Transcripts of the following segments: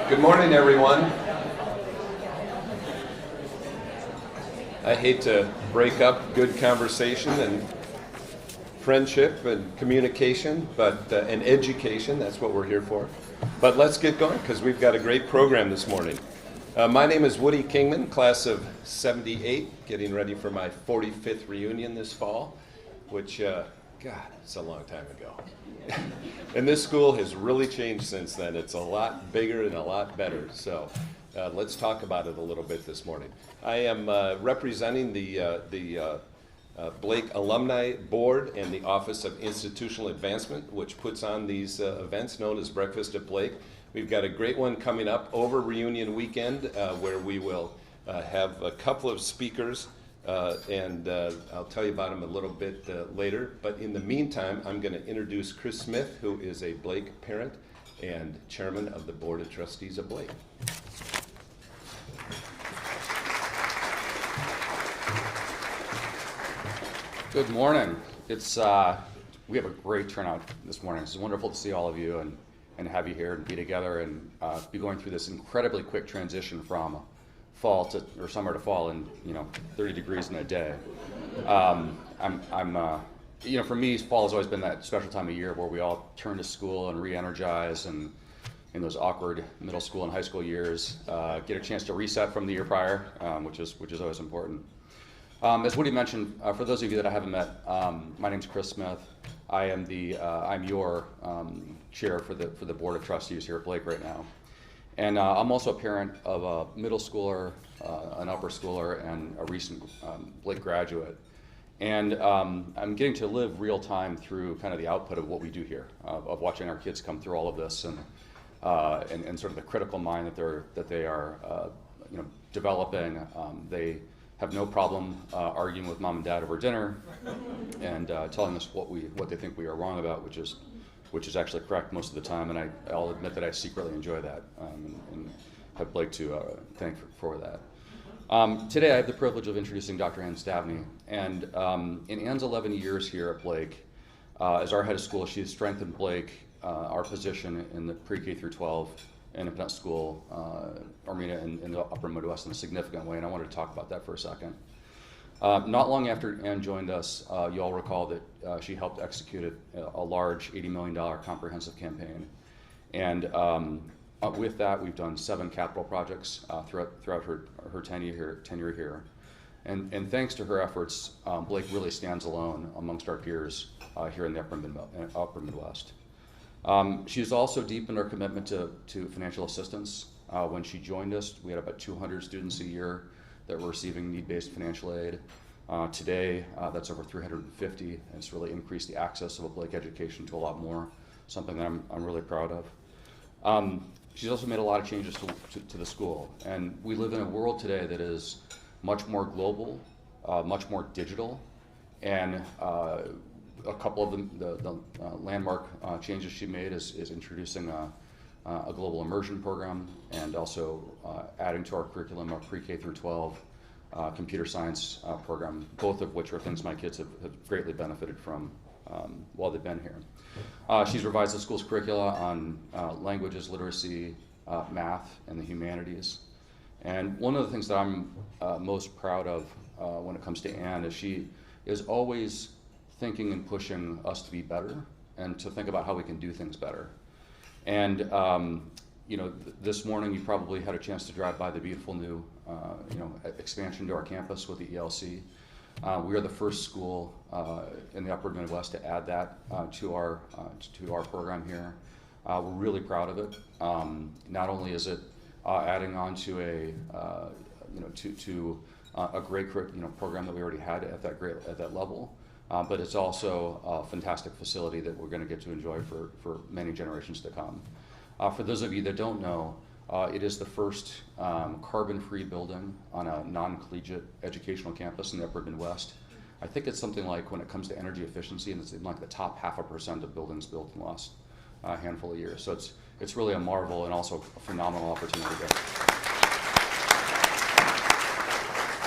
Good morning, everyone. I hate to break up good conversation and friendship and communication, and education, that's what we're here for. But let's get going because we've got a great program this morning. My name is Woody Kingman, class of 78, getting ready for my 45th reunion this fall, which, God, it's a long time ago. And this school has really changed since then. It's a lot bigger and a lot better. So let's talk about it a little bit this morning. I am representing the Blake Alumni Board and the Office of Institutional Advancement, which puts on these events known as Breakfast at Blake. We've got a great one coming up over reunion weekend where we will have a couple of speakers. And I'll tell you about him a little bit later. But in the meantime, I'm going to introduce Chris Smith, who is a Blake parent and chairman of the Board of Trustees of Blake. Good morning. We have a great turnout this morning. It's wonderful to see all of you and have you here and be together and be going through this incredibly quick transition from fall to or summer to fall in 30 degrees in a day. For me, fall has always been that special time of year where we all turn to school and re-energize, and in those awkward middle school and high school years, get a chance to reset from the year prior, which is always important. As Woody mentioned, for those of you that I haven't met, my name's Chris Smith. I am I'm your chair for the Board of Trustees here at Blake right now. And I'm also a parent of a middle schooler, an upper schooler, and a recent Blake graduate. And I'm getting to live real time through kind of the output of what we do here, of watching our kids come through all of this and sort of the critical mind that they are developing. They have no problem arguing with mom and dad over dinner and telling us what they think we are wrong about, which is actually correct most of the time, and I'll admit that I secretly enjoy that and have Blake to thank for that. Today I have the privilege of introducing Dr. Ann Stavney, and in Ann's 11 years here at Blake, as our head of school, she has strengthened Blake, our position in the pre-K through 12 independent school arena in the upper Midwest in a significant way, and I wanted to talk about that for a second. Not long after Ann joined us, you all recall that she helped execute a large $80 million comprehensive campaign. And with that, we've done 7 capital projects throughout her tenure here. And thanks to her efforts, Blake really stands alone amongst our peers here in the upper Midwest. She's also deepened our commitment to financial assistance. When she joined us, we had about 200 students a year that were receiving need-based financial aid. Today, that's over 350, and it's really increased the access of a Blake education to a lot more, something that I'm really proud of. She's also made a lot of changes to the school, and we live in a world today that is much more global, much more digital, and a couple of the landmark changes she made is introducing a global immersion program and also adding to our curriculum our pre-K through 12 computer science program, both of which are things my kids have greatly benefited from while they've been here. She's revised the school's curricula on languages, literacy, math, and the humanities. And one of the things that I'm most proud of when it comes to Ann is she is always thinking and pushing us to be better and to think about how we can do things better. And this morning you probably had a chance to drive by the beautiful new expansion to our campus with the ELC. We are the first school in the upper Midwest to add that to our program here. We're really proud of it. Not only is it adding on to a great program that we already had at that level, but it's also a fantastic facility that we're going to get to enjoy for many generations to come. For those of you that don't know, it is the first carbon-free building on a non-collegiate educational campus in the upper Midwest. I think it's something like, when it comes to energy efficiency, and it's in like the top 0.5% of buildings built in the last handful of years. So it's really a marvel and also a phenomenal opportunity.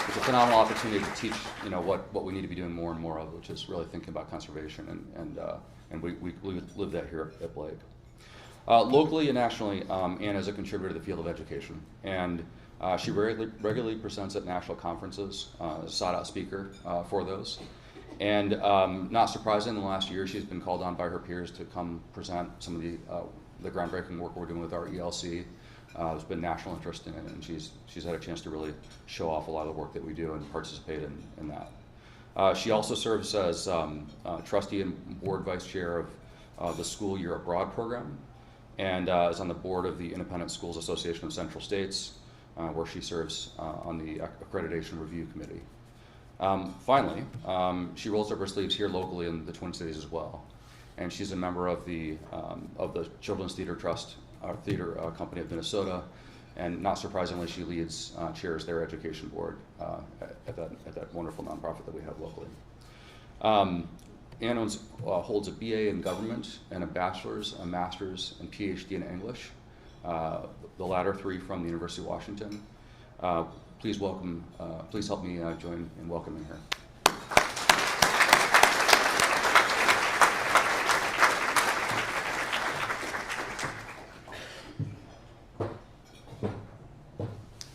It's a phenomenal opportunity to teach, what we need to be doing more and more of, which is really thinking about conservation, and we live that here at Blake. Locally and nationally, and as a contributor to the field of education. And she regularly presents at national conferences, sought-out speaker for those. And not surprising, in the last year, she's been called on by her peers to come present some of the groundbreaking work we're doing with our ELC. There's been national interest in it, and she's had a chance to really show off a lot of the work that we do and participate in that. She also serves as trustee and board vice chair of the School Year Abroad program, and is on the board of the Independent Schools Association of Central States, where she serves on the Accreditation Review Committee. Finally, she rolls up her sleeves here locally in the Twin Cities as well, and she's a member of the Children's Theater Trust, theater company of Minnesota, and not surprisingly, she chairs their education board at that wonderful nonprofit that we have locally. Ann holds a BA in government and a bachelor's, a master's, and PhD in English, the latter three from the University of Washington. Please help me join in welcoming her.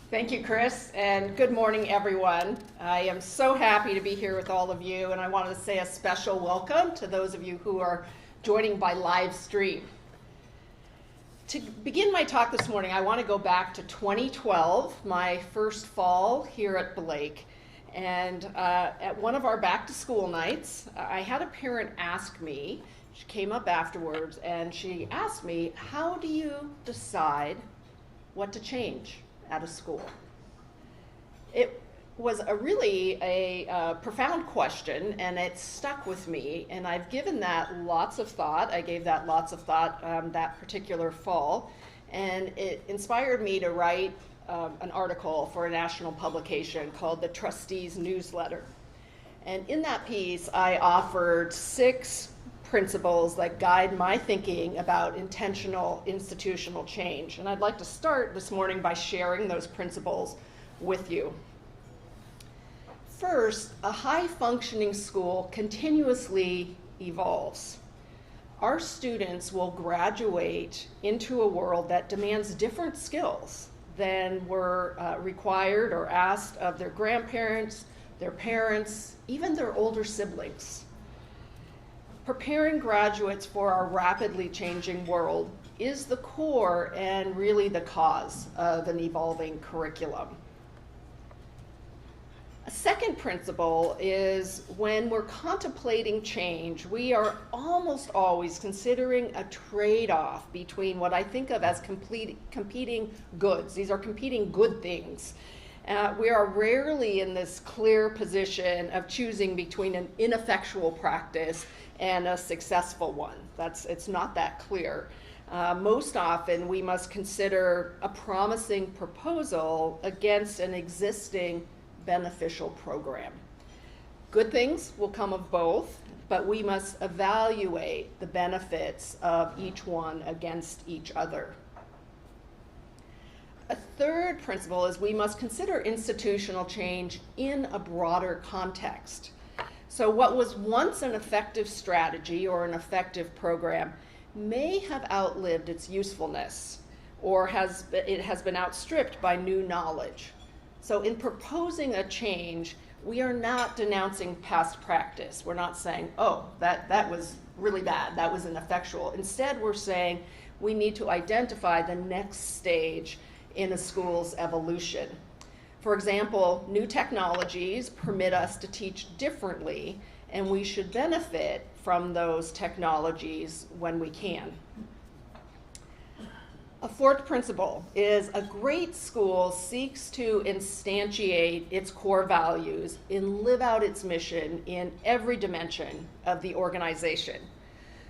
Thank you, Chris, and good morning, everyone. I am so happy to be here with all of you, and I wanted to say a special welcome to those of you who are joining by live stream. To begin my talk this morning, I want to go back to 2012, my first fall here at Blake. And at one of our back to school nights, I had a parent ask me, she came up afterwards, and she asked me, how do you decide what to change at a school? It was really a profound question, and it stuck with me, and I've given that lots of thought. I gave that lots of thought that particular fall, and it inspired me to write an article for a national publication called the Trustees Newsletter. And in that piece, I offered 6 principles that guide my thinking about intentional institutional change. And I'd like to start this morning by sharing those principles with you. First, a high-functioning school continuously evolves. Our students will graduate into a world that demands different skills than were required or asked of their grandparents, their parents, even their older siblings. Preparing graduates for our rapidly changing world is the core and really the cause of an evolving curriculum. A second principle is when we're contemplating change, we are almost always considering a trade-off between what I think of as competing goods. These are competing good things. We are rarely in this clear position of choosing between an ineffectual practice and a successful one. It's not that clear. Most often, we must consider a promising proposal against an existing beneficial program. Good things will come of both, but we must evaluate the benefits of each one against each other. A third principle is we must consider institutional change in a broader context. So what was once an effective strategy or an effective program may have outlived its usefulness, or it has been outstripped by new knowledge. So in proposing a change, we are not denouncing past practice. We're not saying, oh, that was really bad, that was ineffectual. Instead, we're saying we need to identify the next stage in a school's evolution. For example, new technologies permit us to teach differently, and we should benefit from those technologies when we can. A fourth principle is a great school seeks to instantiate its core values and live out its mission in every dimension of the organization.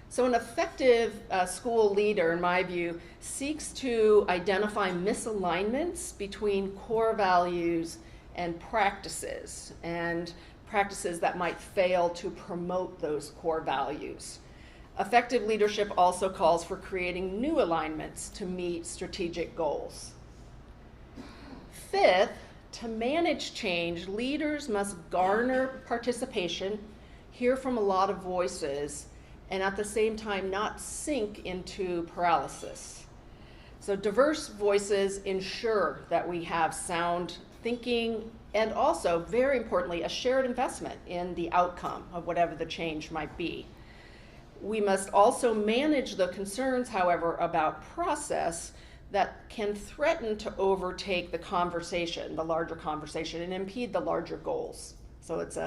So an effective school leader, in my view, seeks to identify misalignments between core values and practices that might fail to promote those core values. Effective leadership also calls for creating new alignments to meet strategic goals. Fifth, to manage change, leaders must garner participation, hear from a lot of voices, and at the same time not sink into paralysis. So diverse voices ensure that we have sound thinking and also, very importantly, a shared investment in the outcome of whatever the change might be. We must also manage the concerns, however, about process that can threaten to overtake the conversation, the larger conversation, and impede the larger goals. So it's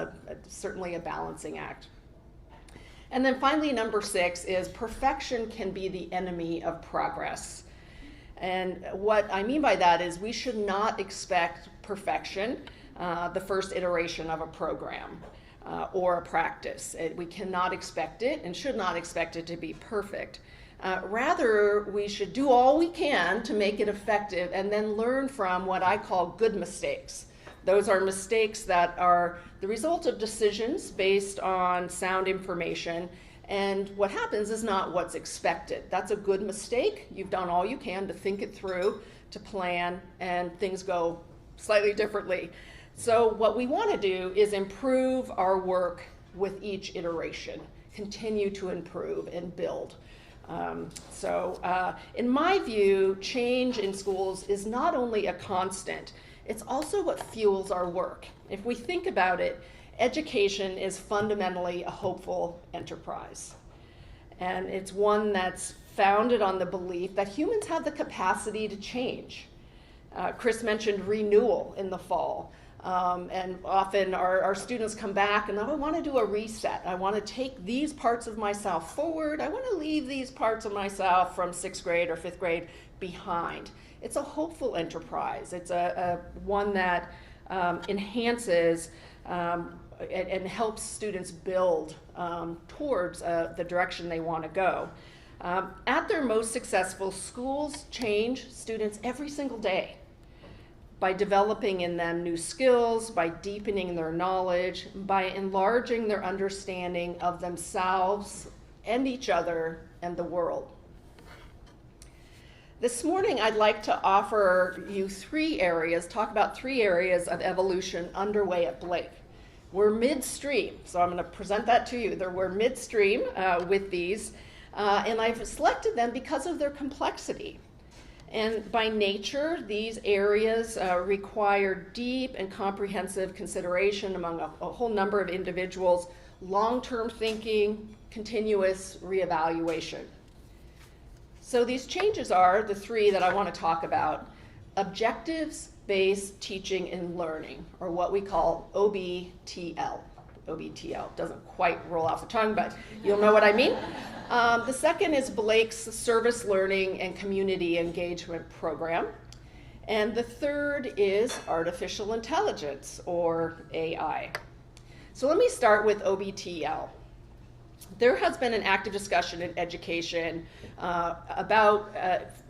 certainly a balancing act. And then finally, number 6 is perfection can be the enemy of progress. And what I mean by that is we should not expect perfection the first iteration of a program or a practice. We cannot expect it and should not expect it to be perfect. Rather, we should do all we can to make it effective and then learn from what I call good mistakes. Those are mistakes that are the result of decisions based on sound information, and what happens is not what's expected. That's a good mistake. You've done all you can to think it through, to plan, and things go slightly differently. So what we want to do is improve our work with each iteration, continue to improve and build. In my view, change in schools is not only a constant, it's also what fuels our work. If we think about it, education is fundamentally a hopeful enterprise. And it's one that's founded on the belief that humans have the capacity to change. Chris mentioned renewal in the fall. And often our students come back and I want to do a reset. I want to take these parts of myself forward. I want to leave these parts of myself from 6th grade or 5th grade behind. It's a hopeful enterprise. It's a one that enhances and helps students build towards the direction they want to go. At their most successful, schools change students every single day by developing in them new skills, by deepening their knowledge, by enlarging their understanding of themselves and each other and the world. This morning, I'd like to offer you talk about 3 areas of evolution underway at Blake. We're midstream, so I'm going to present that to you. We're midstream with these, and I've selected them because of their complexity. And by nature, these areas require deep and comprehensive consideration among a whole number of individuals, long-term thinking, continuous reevaluation. So these changes are the 3 that I want to talk about: objectives-based teaching and learning, or what we call OBTL. OBTL doesn't quite roll off the tongue, but you'll know what I mean. The second is Blake's Service Learning and Community Engagement Program. And the third is Artificial Intelligence, or AI. So let me start with OBTL. There has been an active discussion in education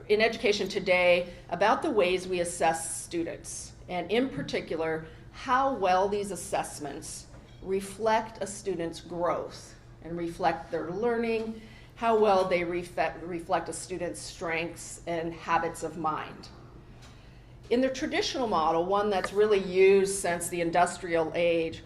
in education today about the ways we assess students, and in particular, how well these assessments reflect a student's growth and reflect their learning, how well they reflect a student's strengths and habits of mind. In the traditional model, one that's really used since the industrial age,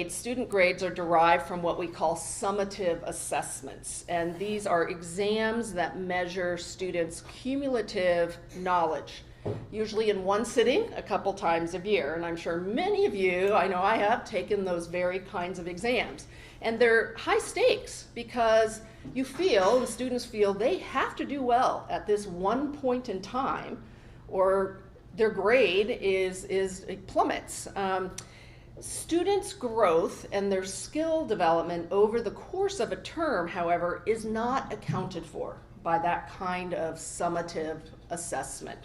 student grades are derived from what we call summative assessments. And these are exams that measure students' cumulative knowledge, usually in one sitting a couple times a year. And I'm sure many of you, I know I have, taken those very kinds of exams. And they're high stakes because the students feel they have to do well at this one point in time, or their grade it plummets. Students' growth and their skill development over the course of a term, however, is not accounted for by that kind of summative assessment.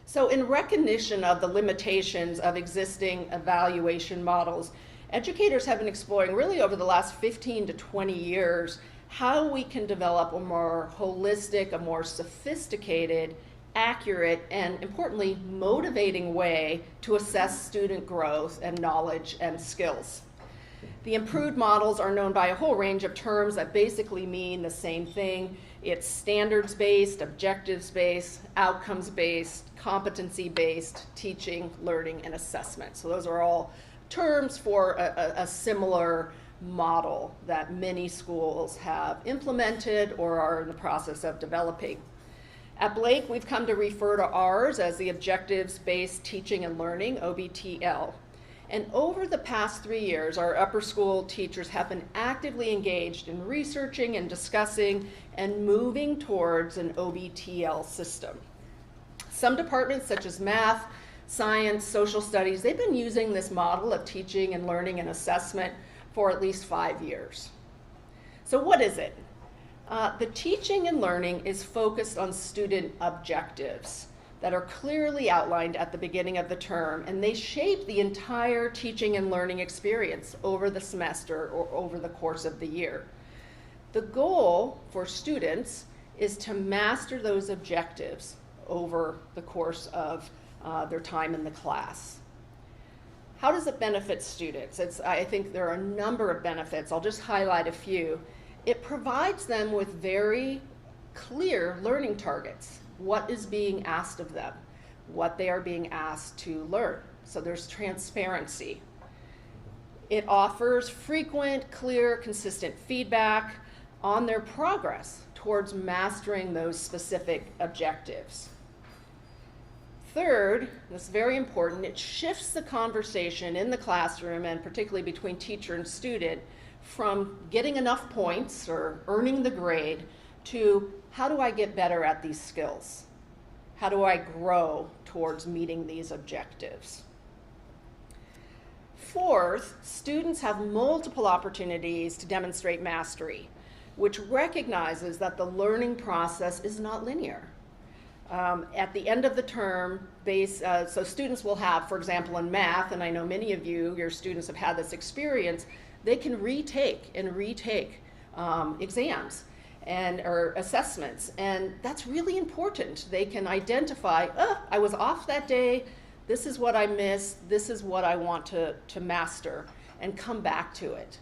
So in recognition of the limitations of existing evaluation models, educators have been exploring really over the last 15 to 20 years how we can develop a more holistic, a more sophisticated, accurate, and importantly, motivating way to assess student growth and knowledge and skills. The improved models are known by a whole range of terms that basically mean the same thing. It's standards-based, objectives-based, outcomes-based, competency-based teaching, learning, and assessment. So those are all terms for a similar model that many schools have implemented or are in the process of developing. At Blake, we've come to refer to ours as the Objectives-Based Teaching and Learning, OBTL. And over the past 3 years, our upper school teachers have been actively engaged in researching and discussing and moving towards an OBTL system. Some departments, such as math, science, social studies, they've been using this model of teaching and learning and assessment for at least 5 years. So what is it? The teaching and learning is focused on student objectives that are clearly outlined at the beginning of the term, and they shape the entire teaching and learning experience over the semester or over the course of the year. The goal for students is to master those objectives over the course of their time in the class. How does it benefit students? I think there are a number of benefits. I'll just highlight a few. It provides them with very clear learning targets. What is being asked of them, what they are being asked to learn. So there's transparency. It offers frequent, clear, consistent feedback on their progress towards mastering those specific objectives. Third, this is very important, it shifts the conversation in the classroom, and particularly between teacher and student, from getting enough points or earning the grade to how do I get better at these skills? How do I grow towards meeting these objectives? Fourth, students have multiple opportunities to demonstrate mastery, which recognizes that the learning process is not linear. At the end of the term, so students will have, for example, in math, and I know many of you, your students have had this experience, they can retake exams or assessments, and that's really important. They can identify, I was off that day, this is what I missed, this is what I want to master, and come back to it.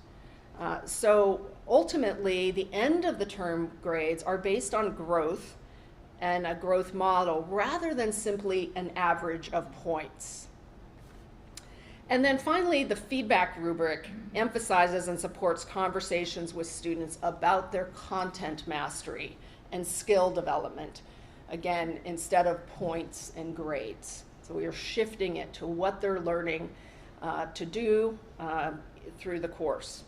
So ultimately, the end of the term grades are based on growth and a growth model rather than simply an average of points. And then finally, the feedback rubric emphasizes and supports conversations with students about their content mastery and skill development, again, instead of points and grades. So we are shifting it to what they're learning to do through the course.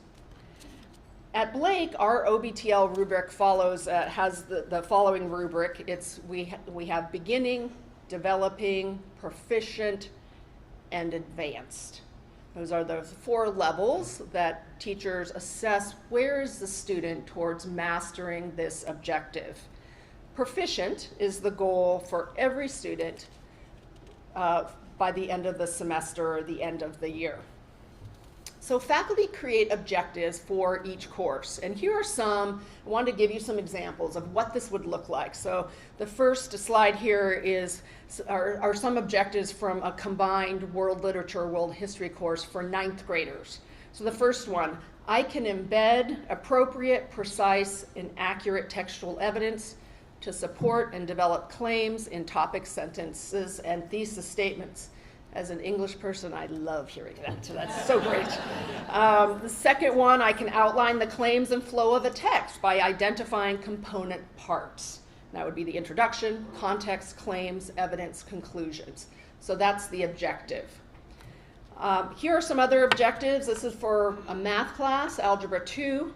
At Blake, our OBTL rubric has the following rubric. We have beginning, developing, proficient, and advanced. Those are the 4 levels that teachers assess where is the student towards mastering this objective. Proficient is the goal for every student by the end of the semester or the end of the year. So faculty create objectives for each course, and here are some. I wanted to give you some examples of what this would look like. So the first slide here are some objectives from a combined world literature, world history course for 9th graders. So the first one, I can embed appropriate, precise, and accurate textual evidence to support and develop claims in topic sentences and thesis statements. As an English person, I love hearing that, so that's so great. The second one, I can outline the claims and flow of a text by identifying component parts. That would be the introduction, context, claims, evidence, conclusions. So that's the objective. Here are some other objectives. This is for a math class, Algebra 2.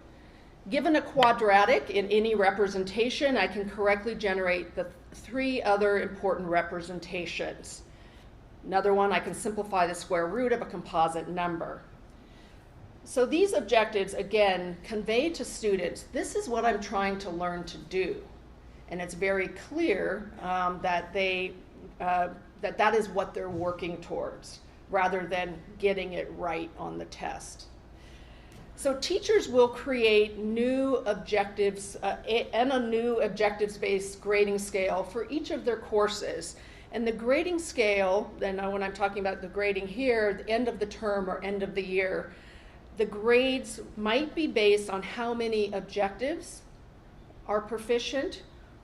Given a quadratic in any representation, I can correctly generate the 3 other important representations. Another one, I can simplify the square root of a composite number. So these objectives, again, convey to students, this is what I'm trying to learn to do. And it's very clear that that is what they're working towards, rather than getting it right on the test. So teachers will create new objectives and a new objectives-based grading scale for each of their courses. And the grading scale, then when I'm talking about the grading here, the end of the term or end of the year, the grades might be based on how many objectives are proficient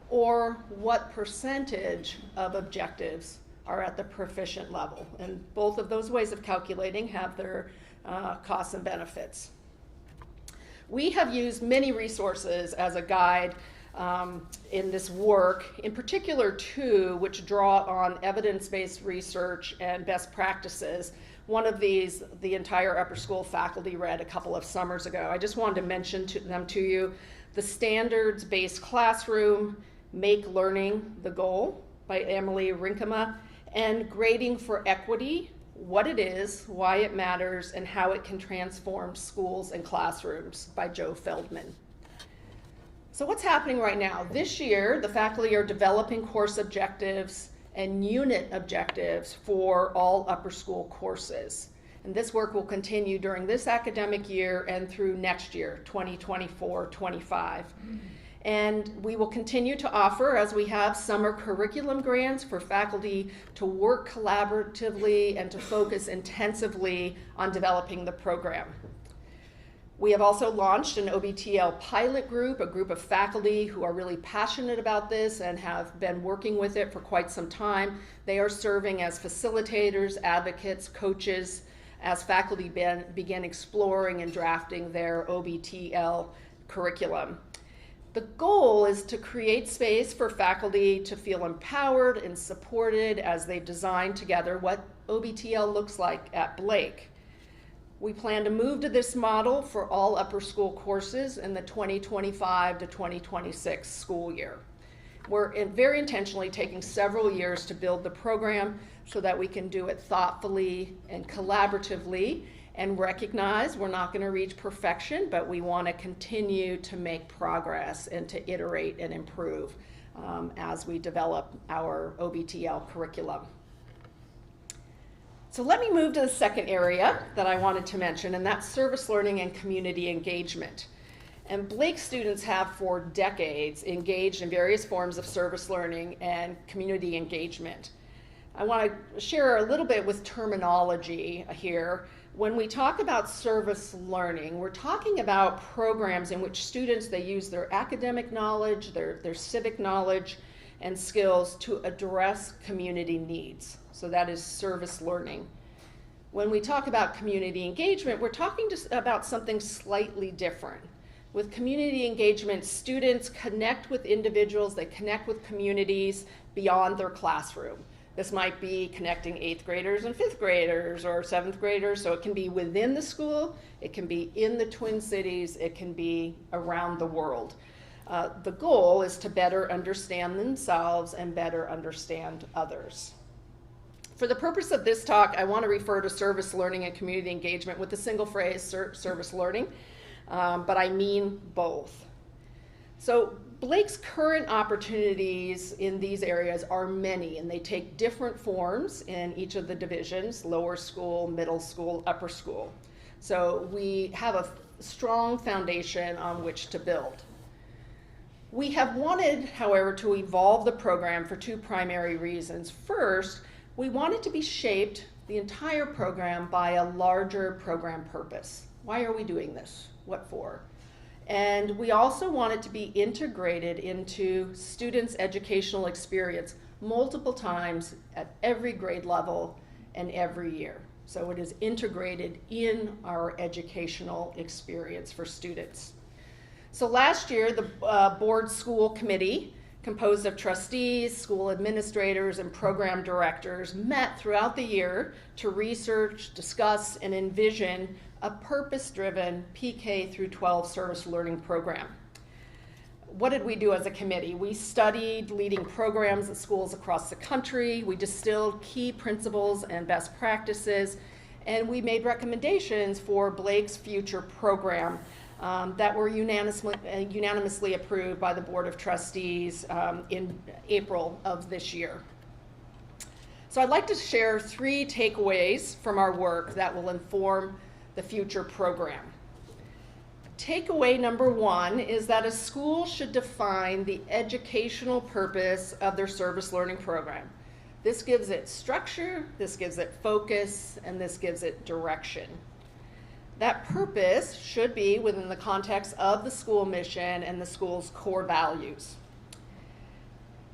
or what percentage of objectives are at the proficient level. And both of those ways of calculating have their costs and benefits. We have used many resources as a guide in this work, in particular two which draw on evidence-based research and best practices. One of these, the entire upper school faculty read a couple of summers ago. I just wanted to mention them to you. The Standards-Based Classroom, Make Learning the Goal by Emily Rinkema, and Grading for Equity, What It Is, Why It Matters, and How It Can Transform Schools and Classrooms by Joe Feldman. So what's happening right now? This year, the faculty are developing course objectives and unit objectives for all upper school courses. And this work will continue during this academic year and through next year, 2024-25. And we will continue to offer, as we have, summer curriculum grants for faculty to work collaboratively and to focus intensively on developing the program. We have also launched an OBTL pilot group, a group of faculty who are really passionate about this and have been working with it for quite some time. They are serving as facilitators, advocates, coaches, as faculty begin exploring and drafting their OBTL curriculum. The goal is to create space for faculty to feel empowered and supported as they design together what OBTL looks like at Blake. We plan to move to this model for all upper school courses in the 2025 to 2026 school year. We're very intentionally taking several years to build the program so that we can do it thoughtfully and collaboratively and recognize we're not going to reach perfection, but we want to continue to make progress and to iterate and improve as we develop our OBTL curriculum. So let me move to the second area that I wanted to mention, and that's service learning and community engagement. And Blake students have for decades engaged in various forms of service learning and community engagement. I want to share a little bit with terminology here. When we talk about service learning, we're talking about programs in which students, they use their academic knowledge, their civic knowledge and skills to address community needs. So that is service learning. When we talk about community engagement, we're talking just about something slightly different. With community engagement, students connect with individuals, they connect with communities beyond their classroom. This might be connecting 8th graders and 5th graders or 7th graders, so it can be within the school, it can be in the Twin Cities, it can be around the world. The goal is to better understand themselves and better understand others. For the purpose of this talk, I want to refer to service learning and community engagement with the single phrase, service learning, but I mean both. So Blake's current opportunities in these areas are many, and they take different forms in each of the divisions, lower school, middle school, upper school. So we have a strong foundation on which to build. We have wanted, however, to evolve the program for two primary reasons. First, we want it to be shaped, the entire program, by a larger program purpose. Why are we doing this? What for? And we also want it to be integrated into students' educational experience multiple times at every grade level and every year. So it is integrated in our educational experience for students. So last year, the board school committee, composed of trustees, school administrators, and program directors, met throughout the year to research, discuss, and envision a purpose-driven PK through 12 service learning program. What did we do as a committee? We studied leading programs at schools across the country, we distilled key principles and best practices, and we made recommendations for Blake's future program that were unanimously approved by the Board of Trustees in April of this year. So I'd like to share 3 takeaways from our work that will inform the future program. Takeaway number 1 is that a school should define the educational purpose of their service learning program. This gives it structure, this gives it focus, and this gives it direction. That purpose should be within the context of the school mission and the school's core values.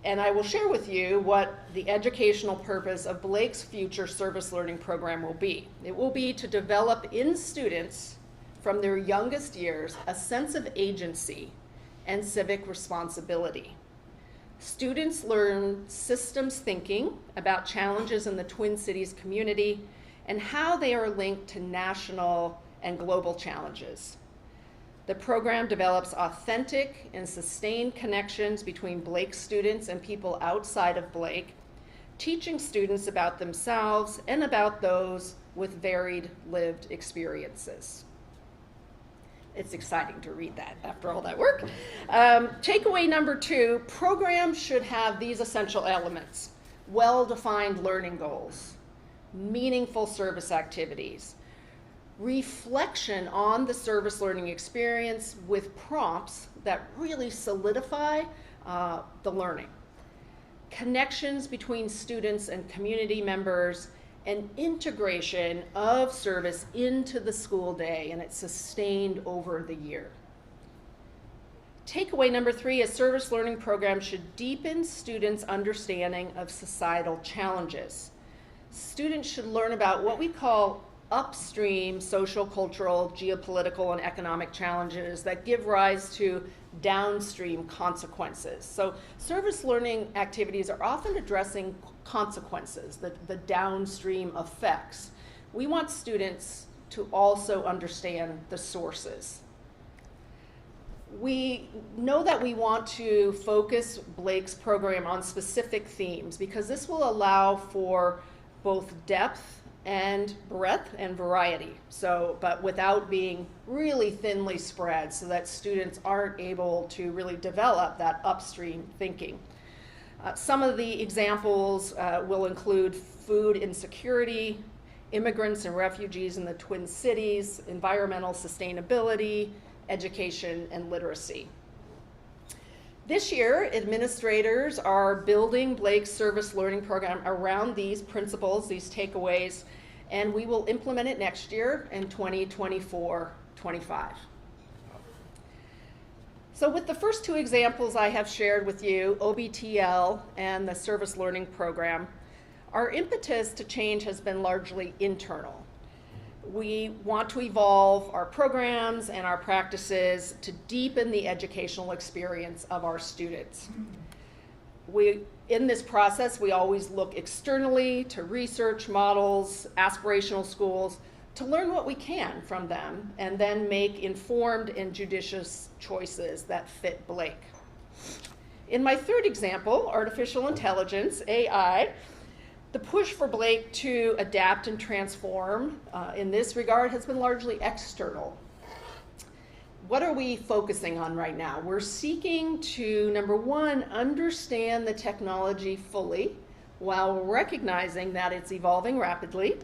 And I will share with you what the educational purpose of Blake's future service learning program will be. It will be to develop in students from their youngest years a sense of agency and civic responsibility. Students learn systems thinking about challenges in the Twin Cities community and how they are linked to national and global challenges. The program develops authentic and sustained connections between Blake students and people outside of Blake, teaching students about themselves and about those with varied lived experiences. It's exciting to read that after all that work. Takeaway number 2, programs should have these essential elements: well-defined learning goals, meaningful service activities, reflection on the service learning experience with prompts that really solidify the learning, connections between students and community members, and integration of service into the school day, and it's sustained over the year. Takeaway number 3, a service learning program should deepen students' understanding of societal challenges. Students should learn about what we call upstream social, cultural, geopolitical, and economic challenges that give rise to downstream consequences. So service learning activities are often addressing consequences, the downstream effects. We want students to also understand the sources. We know that we want to focus Blake's program on specific themes because this will allow for both depth and breadth and variety, but without being really thinly spread so that students aren't able to really develop that upstream thinking. Some of the examples will include food insecurity, immigrants and refugees in the Twin Cities, environmental sustainability, education, and literacy. This year, administrators are building Blake's service learning program around these principles, these takeaways, and we will implement it next year in 2024-25. So with the first 2 examples I have shared with you, OBTL and the service learning program, our impetus to change has been largely internal. We want to evolve our programs and our practices to deepen the educational experience of our students. In this process, we always look externally to research models, aspirational schools, to learn what we can from them, and then make informed and judicious choices that fit Blake. In my 3rd example, artificial intelligence, AI, the push for Blake to adapt and transform in this regard has been largely external. What are we focusing on right now? We're seeking to, number 1, understand the technology fully while recognizing that it's evolving rapidly.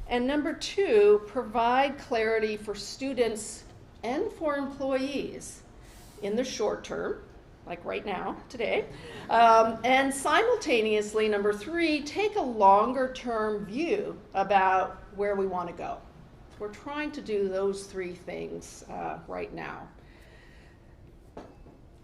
And number 2, provide clarity for students and for employees in the short term, like right now, today. And simultaneously, number 3, take a longer term view about where we want to go. We're trying to do those 3 things right now.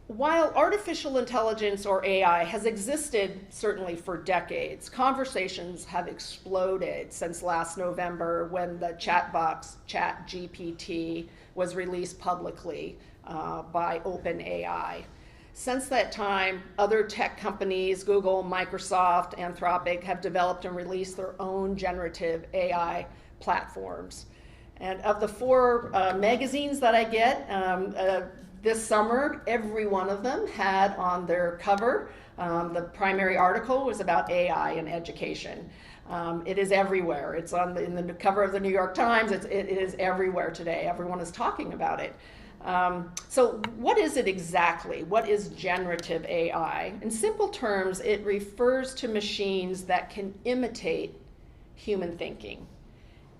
While artificial intelligence, or AI, has existed certainly for decades, conversations have exploded since last November when the chat box ChatGPT was released publicly by OpenAI. Since that time, other tech companies, Google, Microsoft, Anthropic, have developed and released their own generative AI platforms. And of the 4 magazines that I get this summer, every one of them had on their cover, the primary article was about AI in education. It is everywhere. It's in the cover of the New York Times. It is everywhere today. Everyone is talking about it. So what is it exactly? What is generative AI? In simple terms, it refers to machines that can imitate human thinking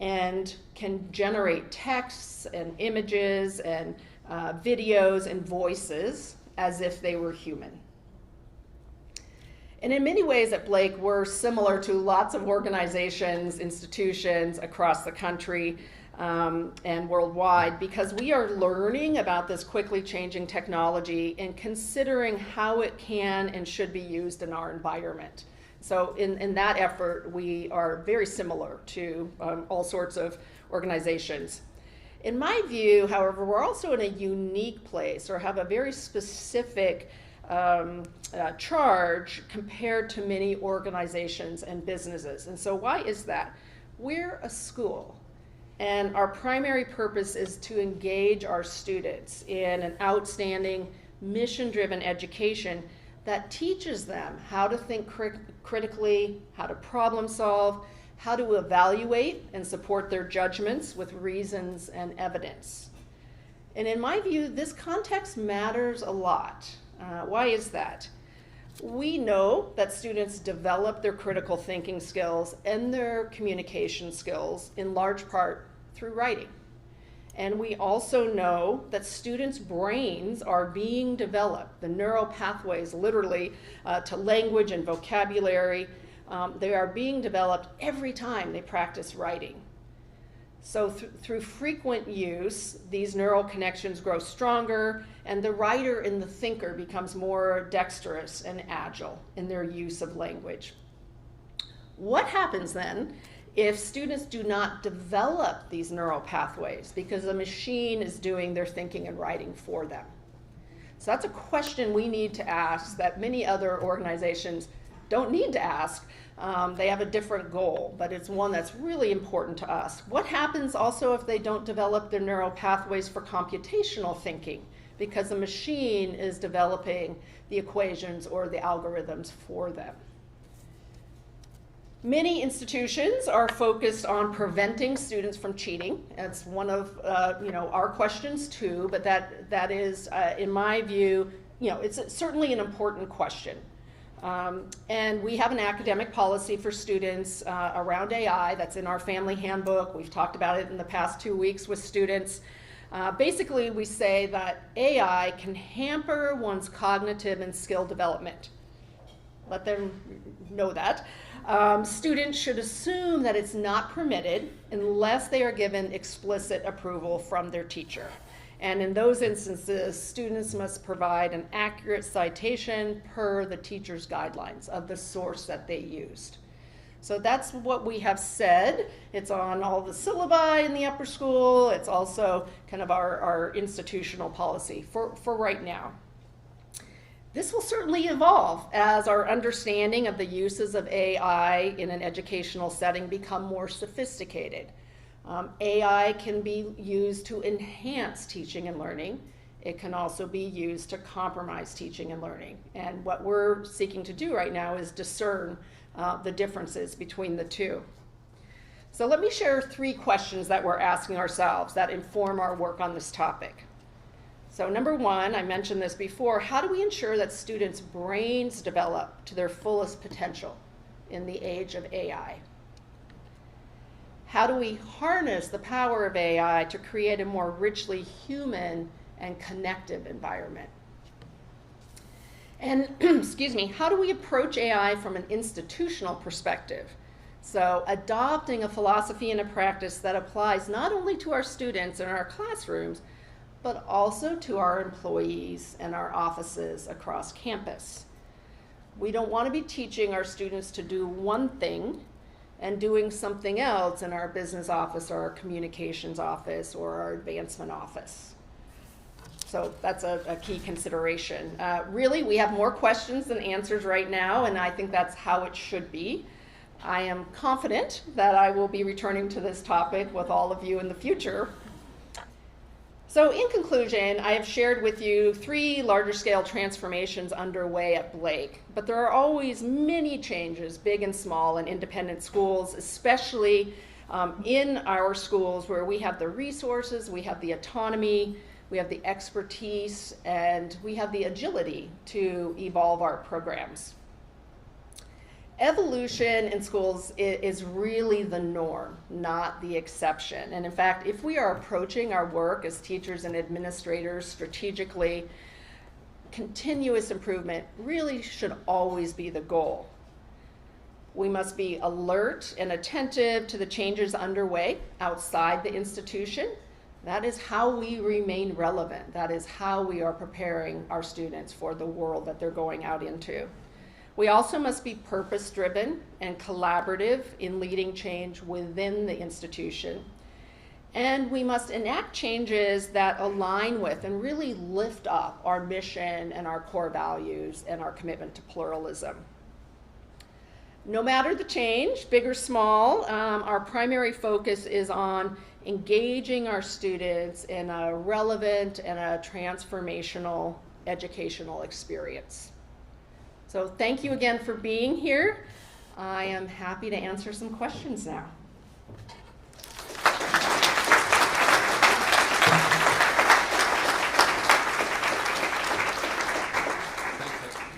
and can generate texts and images and videos and voices as if they were human. And in many ways at Blake, we're similar to lots of organizations, institutions across the country and worldwide, because we are learning about this quickly changing technology and considering how it can and should be used in our environment. So in that effort, we are very similar to all sorts of organizations. In my view, however, we're also in a unique place, or have a very specific charge compared to many organizations and businesses. And so why is that? We're a school, and our primary purpose is to engage our students in an outstanding mission-driven education that teaches them how to think critically, how to problem solve, how to evaluate and support their judgments with reasons and evidence. And in my view, this context matters a lot. Why is that? We know that students develop their critical thinking skills and their communication skills in large part through writing. And we also know that students' brains are being developed, the neural pathways literally to language and vocabulary, they are being developed every time they practice writing. So through frequent use, these neural connections grow stronger, and the writer and the thinker becomes more dexterous and agile in their use of language. What happens then if students do not develop these neural pathways because the machine is doing their thinking and writing for them? So that's a question we need to ask that many other organizations don't need to ask. They have a different goal, but it's one that's really important to us. What happens also if they don't develop their neural pathways for computational thinking because the machine is developing the equations or the algorithms for them? Many institutions are focused on preventing students from cheating. That's one of our questions too, but that is, in my view, it's certainly an important question. And we have an academic policy for students around AI that's in our family handbook. We've talked about it in the past 2 weeks with students. Basically, we say that AI can hamper one's cognitive and skill development. Let them know that. Students should assume that it's not permitted unless they are given explicit approval from their teacher. And in those instances, students must provide an accurate citation per the teacher's guidelines of the source that they used. So that's what we have said. It's on all the syllabi in the upper school. It's also kind of our institutional policy for right now. This will certainly evolve as our understanding of the uses of AI in an educational setting become more sophisticated. AI can be used to enhance teaching and learning. It can also be used to compromise teaching and learning. And what we're seeking to do right now is discern the differences between the two. So let me share 3 questions that we're asking ourselves that inform our work on this topic. So number 1, I mentioned this before, how do we ensure that students' brains develop to their fullest potential in the age of AI? How do we harness the power of AI to create a more richly human and connective environment? And, excuse me, how do we approach AI from an institutional perspective? So adopting a philosophy and a practice that applies not only to our students in our classrooms, but also to our employees and our offices across campus. We don't want to be teaching our students to do one thing and doing something else in our business office or our communications office or our advancement office. So that's a key consideration. Really, we have more questions than answers right now, and I think that's how it should be. I am confident that I will be returning to this topic with all of you in the future. So in conclusion, I have shared with you 3 larger scale transformations underway at Blake, but there are always many changes, big and small, in independent schools, especially in our schools where we have the resources, we have the autonomy, we have the expertise, and we have the agility to evolve our programs. Evolution in schools is really the norm, not the exception. And in fact, if we are approaching our work as teachers and administrators strategically, continuous improvement really should always be the goal. We must be alert and attentive to the changes underway outside the institution. That is how we remain relevant. That is how we are preparing our students for the world that they're going out into. We also must be purpose-driven and collaborative in leading change within the institution. And we must enact changes that align with and really lift up our mission and our core values and our commitment to pluralism. No matter the change, big or small, our primary focus is on engaging our students in a relevant and a transformational educational experience. So thank you again for being here. I am happy to answer some questions now.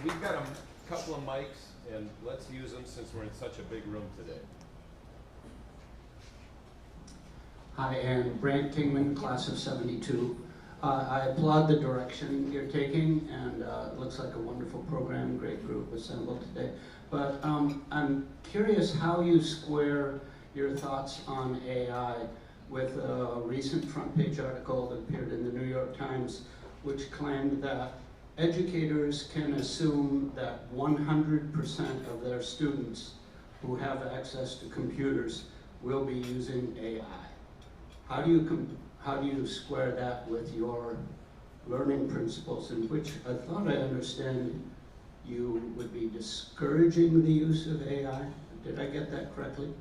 We've got a couple of mics, and let's use them since we're in such a big room today. Hi, and Brant Kingman, class of 72. I applaud the direction you're taking, and it looks like a wonderful program, great group assembled today. But I'm curious how you square your thoughts on AI with a recent front page article that appeared in the New York Times, which claimed that educators can assume that 100% of their students who have access to computers will be using AI. How do you square that with your learning principles, in which I thought I understand you would be discouraging the use of AI? Did I get that correctly?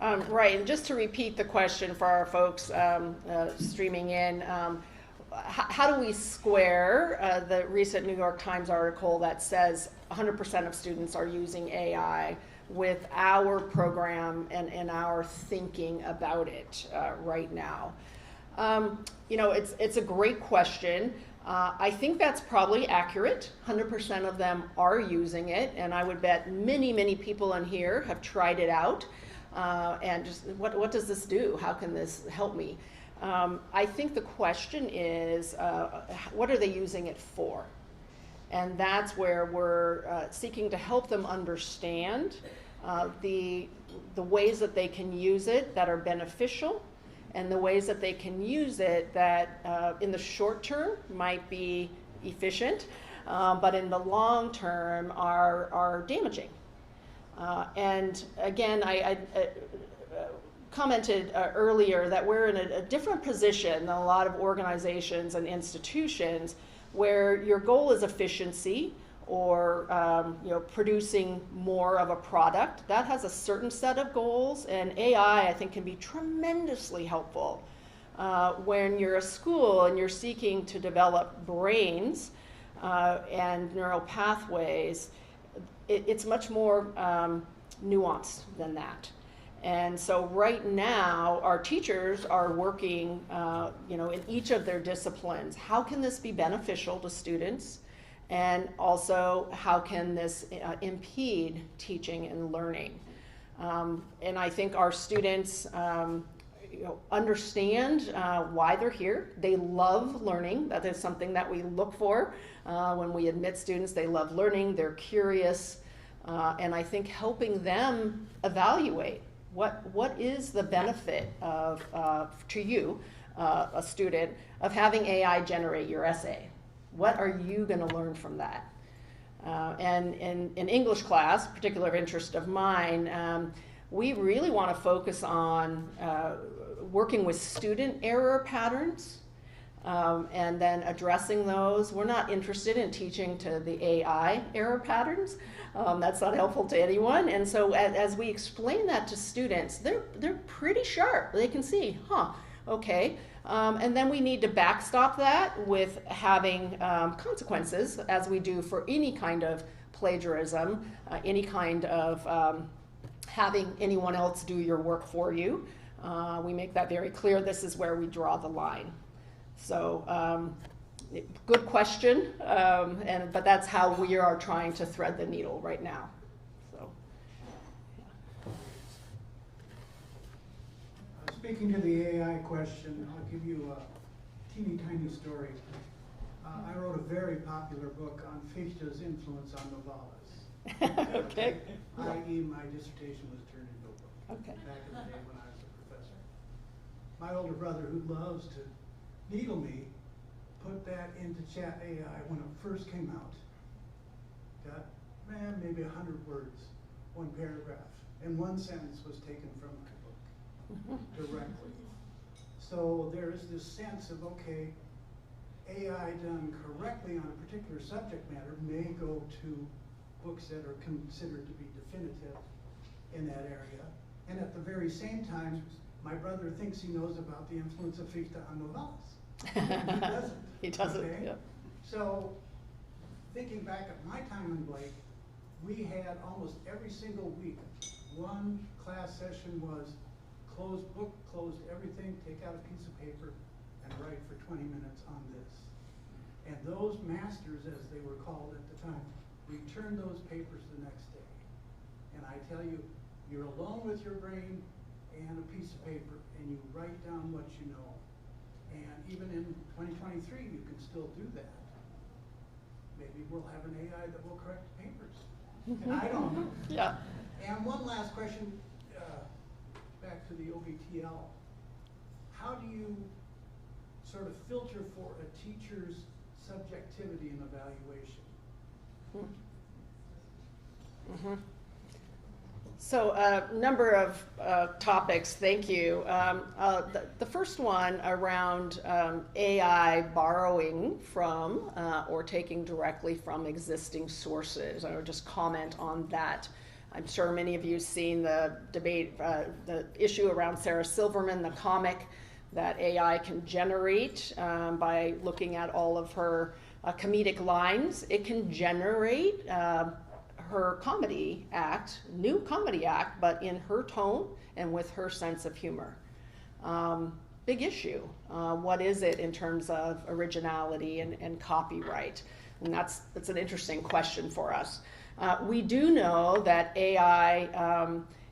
Right, and just to repeat the question for our folks streaming in, how do we square the recent New York Times article that says 100% of students are using AI with our program and our thinking about it right now? You know, it's a great question. I think that's probably accurate. 100% of them are using it, and I would bet many people in here have tried it out. And just what does this do? How can this help me? I think the question is, what are they using it for? And that's where we're seeking to help them understand the ways that they can use it that are beneficial, and the ways that they can use it that in the short term might be efficient, but in the long term are damaging. And again, I commented earlier that we're in a different position than a lot of organizations and institutions where your goal is efficiency or you know, producing more of a product. That has a certain set of goals, and AI, I think, can be tremendously helpful when you're a school and you're seeking to develop brains and neural pathways. It's much more nuanced than that. And so right now, our teachers are working you know, in each of their disciplines. How can this be beneficial to students? And also, how can this impede teaching and learning? And I think our students you know, understand why they're here. They love learning. That is something that we look for when we admit students. They love learning, they're curious, and I think helping them evaluate what is the benefit of, to you, a student, of having AI generate your essay. What are you going to learn from that? And in English class, particular interest of mine, we really want to focus on working with student error patterns and then addressing those. We're not interested in teaching to the AI error patterns. That's not helpful to anyone. And so as we explain that to students, they're pretty sharp. They can see, okay. And then we need to backstop that with having consequences, as we do for any kind of plagiarism, any kind of having anyone else do your work for you. We make that very clear. This is where we draw the line. So good question, but that's how we are trying to thread the needle right now. So, Speaking to the AI question, I'll give you a teeny tiny story. I wrote a very popular book on Fichte's influence on Novalis. Okay. I.e. my dissertation was turned into a book. Okay. Back in the day when I was a professor. My older brother, who loves to needle me, put that into Chat AI when it first came out. Got, maybe 100 words, one paragraph, and one sentence was taken from my book directly. So there is this sense of, okay, AI done correctly on a particular subject matter may go to books that are considered to be definitive in that area. And at the very same time, my brother thinks he knows about the influence of Fichte on novellas. And he doesn't. He doesn't, okay? yeah. So, thinking back at my time in Blake, we had almost every single week, one class session was closed book, closed everything, take out a piece of paper, and write for 20 minutes on this. And those masters, as they were called at the time, returned those papers the next day. And I tell you, you're alone with your brain and a piece of paper, and you write down what you know. And even in 2023, you can still do that. Maybe we'll have an AI that will correct papers. And I don't know. Yeah. And one last question, back to the OBTL. How do you sort of filter for a teacher's subjectivity in evaluation? Mm-hmm. So a number of topics, thank you. The first one around AI borrowing from or taking directly from existing sources. I would just comment on that. I'm sure many of you have seen the debate, the issue around Sarah Silverman, the comic that AI can generate by looking at all of her comedic lines. It can generate her comedy act, new comedy act, but in her tone and with her sense of humor. Big issue. What is it in terms of originality and copyright? And that's an interesting question for us. We do know that AI,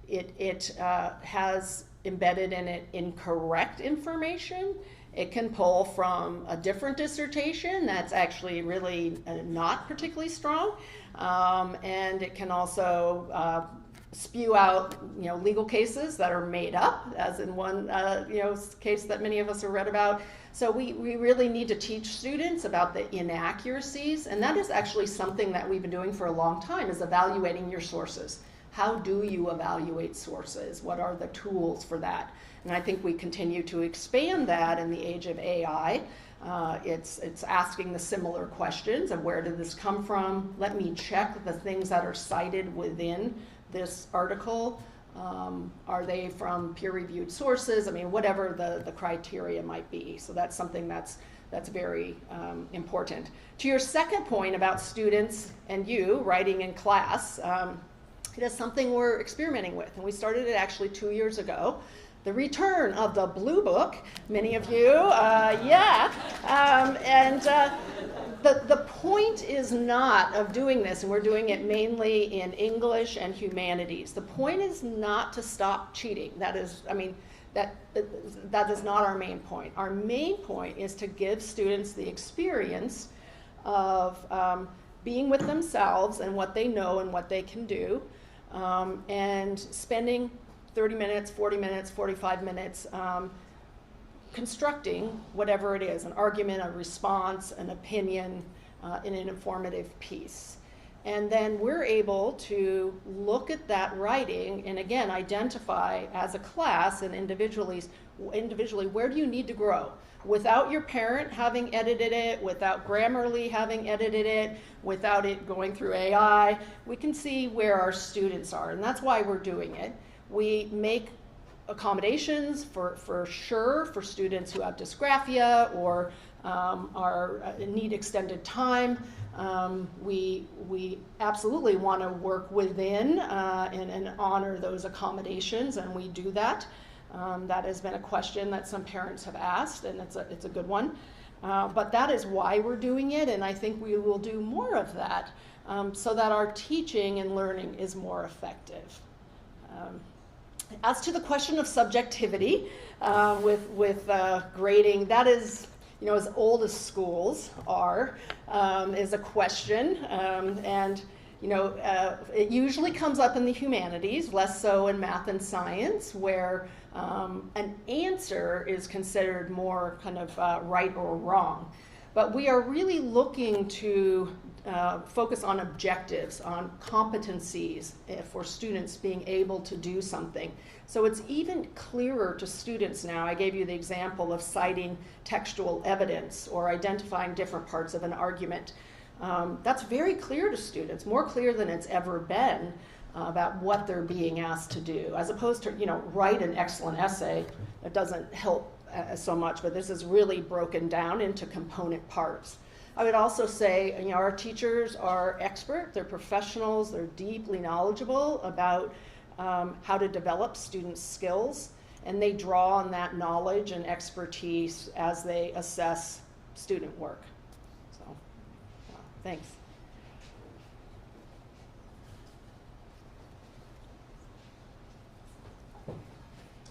it has embedded in it incorrect information. It can pull from a different dissertation that's actually really not particularly strong. And it can also spew out, legal cases that are made up, as in one, case that many of us have read about. So we really need to teach students about the inaccuracies, and that is actually something that we've been doing for a long time, is evaluating your sources. How do you evaluate sources? What are the tools for that? And I think we continue to expand that in the age of AI. It's asking the similar questions of where did this come from? Let me check the things that are cited within this article. Are they from peer-reviewed sources? I mean, whatever the criteria might be. So that's something that's very important. To your second point about students and you writing in class, it is something we're experimenting with, and we started it actually 2 years ago. The return of the Blue Book, many of you, the point is not of doing this, and we're doing it mainly in English and humanities. The point is not to stop cheating. That is not our main point. Our main point is to give students the experience of being with themselves and what they know and what they can do, and spending 30 minutes, 40 minutes, 45 minutes constructing whatever it is, an argument, a response, an opinion, in an informative piece. And then we're able to look at that writing and again identify as a class and individually where do you need to grow without your parent having edited it, without Grammarly having edited it, without it going through AI. We can see where our students are, and that's why we're doing it. We make accommodations for sure for students who have dysgraphia or need extended time. We absolutely want to work within and honor those accommodations, and we do that. That has been a question that some parents have asked, and it's a good one. But that is why we're doing it, and I think we will do more of that so that our teaching and learning is more effective. As to the question of subjectivity with grading, that is, as old as schools are, is a question, and it usually comes up in the humanities, less so in math and science, where an answer is considered more kind of right or wrong. But we are really looking to focus on objectives, on competencies for students being able to do something. So it's even clearer to students now. I gave you the example of citing textual evidence or identifying different parts of an argument. That's very clear to students, more clear than it's ever been about what they're being asked to do, as opposed to, write an excellent essay. That doesn't help so much, but this is really broken down into component parts. I would also say, our teachers are expert, they're professionals, they're deeply knowledgeable about how to develop students' skills, and they draw on that knowledge and expertise as they assess student work. So, thanks.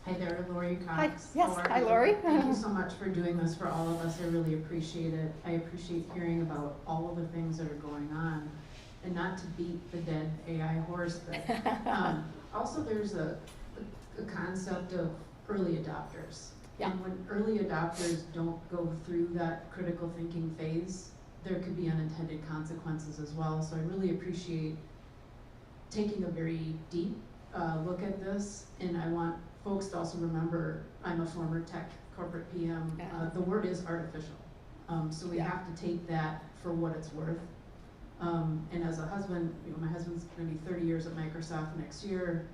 Hi there, Lori Cox. Hi. Yes, How are hi, you? Lori. Thank you so much for doing this for all of us. I really appreciate it. I appreciate hearing about all of the things that are going on, and not to beat the dead AI horse, but also there's a concept of early adopters. Yeah. And when early adopters don't go through that critical thinking phase, there could be unintended consequences as well. So I really appreciate taking a very deep look at this, and I want folks to also remember I'm a former tech corporate PM. The word is artificial, so we have to take that for what it's worth. And as a husband, my husband's going to be 30 years at Microsoft next year.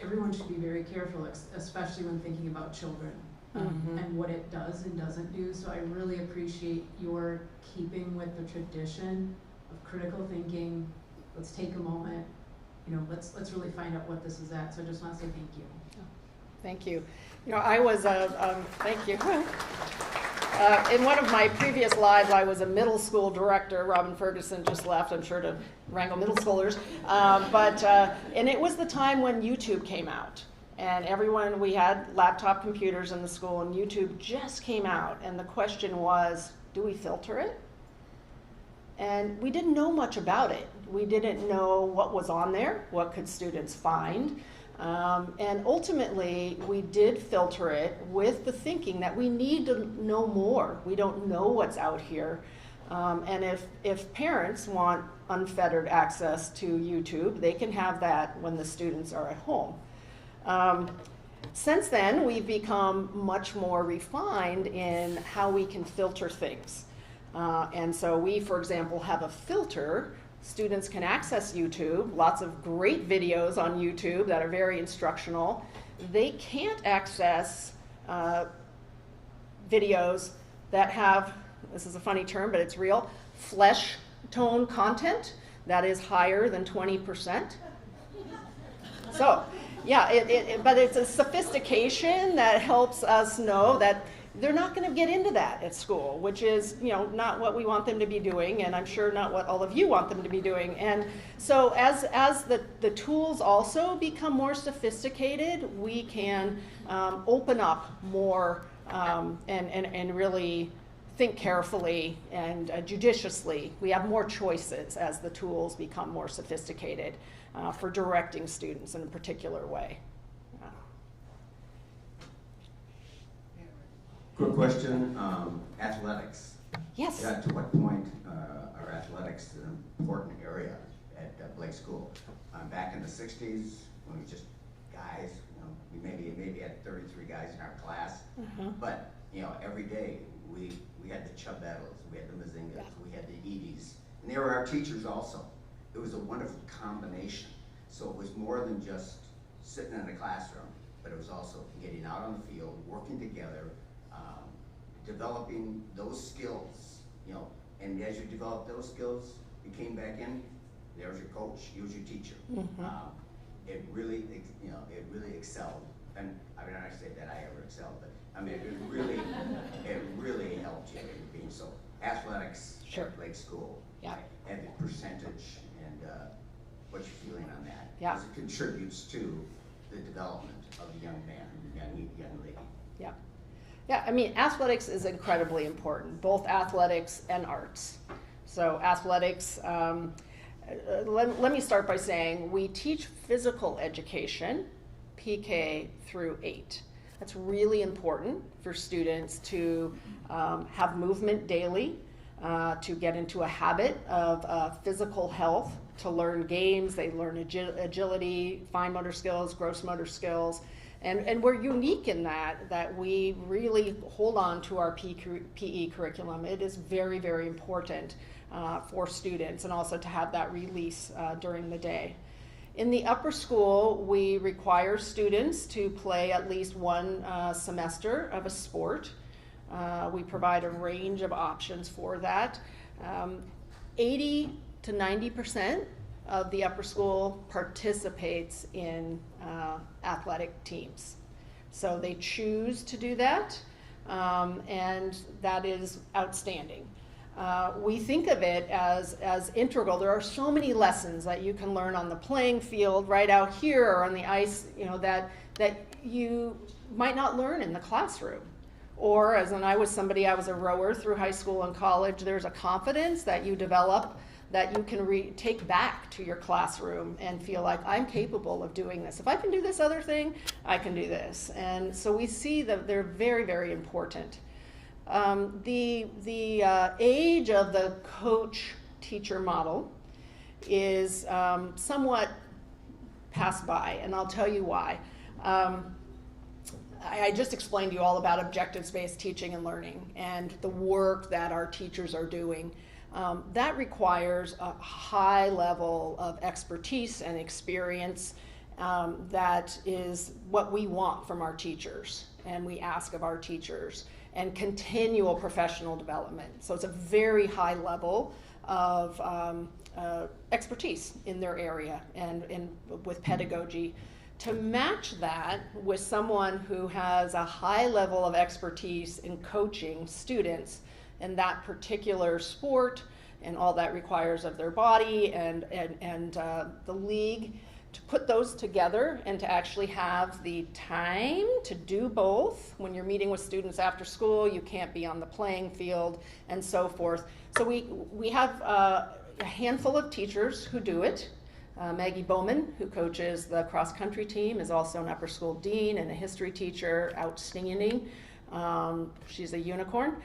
Everyone should be very careful, especially when thinking about children and what it does and doesn't do. So I really appreciate your keeping with the tradition of critical thinking. Let's take a moment. Let's really find out what this is at. So I just want to say thank you. Thank you. I was thank you. In one of my previous lives, I was a middle school director. Robin Ferguson just left, I'm sure, to wrangle middle schoolers. And it was the time when YouTube came out. And we had laptop computers in the school, and YouTube just came out. And the question was, do we filter it? And we didn't know much about it. We didn't know what was on there, what could students find. And ultimately, we did filter it with the thinking that we need to know more. We don't know what's out here. And if parents want unfettered access to YouTube, they can have that when the students are at home. Since then, we've become much more refined in how we can filter things. And so we, for example, have a filter. Students can access YouTube, lots of great videos on YouTube that are very instructional. They can't access videos that have, this is a funny term, but it's real, flesh tone content that is higher than 20%. So, yeah, but it's a sophistication that helps us know that they're not going to get into that at school, which is, not what we want them to be doing, and I'm sure not what all of you want them to be doing. And so as the tools also become more sophisticated, we can open up more and really think carefully and judiciously. We have more choices as the tools become more sophisticated for directing students in a particular way. Quick question, athletics. Yes. To what point are athletics an important area at Blake School? Back in the 60s, when we just guys, we maybe had 33 guys in our class, but every day we had the Chubb Battles, we had the Mazingas, we had the Edie's, and they were our teachers also. It was a wonderful combination. So it was more than just sitting in a classroom, but it was also getting out on the field, working together, developing those skills, and as you develop those skills, you came back in, there's your coach, he was your teacher. It really excelled. And I mean, I say that I ever excelled, but I mean, it really helped you in being so. Athletics at Blake School, and the percentage and what you're feeling on that. Yeah. Because it contributes to the development of the young man, young lady. Yeah. Yeah, I mean, athletics is incredibly important, both athletics and arts. So athletics, let me start by saying we teach physical education, PK through 8. That's really important for students to have movement daily, to get into a habit of physical health, to learn games. They learn agility, fine motor skills, gross motor skills. And we're unique in that we really hold on to our PE curriculum. It is very, very important for students, and also to have that release during the day. In the upper school, we require students to play at least one semester of a sport. We provide a range of options for that. 80 to 90% of the upper school participates in athletic teams. So they choose to do that, and that is outstanding. We think of it as integral. There are so many lessons that you can learn on the playing field, right out here, or on the ice, that you might not learn in the classroom. Or, as when I was a rower through high school and college, there's a confidence that you develop that you can take back to your classroom and feel like, I'm capable of doing this. If I can do this other thing, I can do this. And so we see that they're very, very important. The age of the coach-teacher model is somewhat passed by, and I'll tell you why. I just explained to you all about objectives-based teaching and learning and the work that our teachers are doing. That requires a high level of expertise and experience. That is what we want from our teachers, and we ask of our teachers, and continual professional development. So it's a very high level of expertise in their area and with pedagogy. To match that with someone who has a high level of expertise in coaching students in that particular sport and all that requires of their body and the league, to put those together and to actually have the time to do both. When you're meeting with students after school, you can't be on the playing field and so forth. So we have a handful of teachers who do it. Maggie Bowman, who coaches the cross-country team, is also an upper school dean and a history teacher, outstanding. She's a unicorn.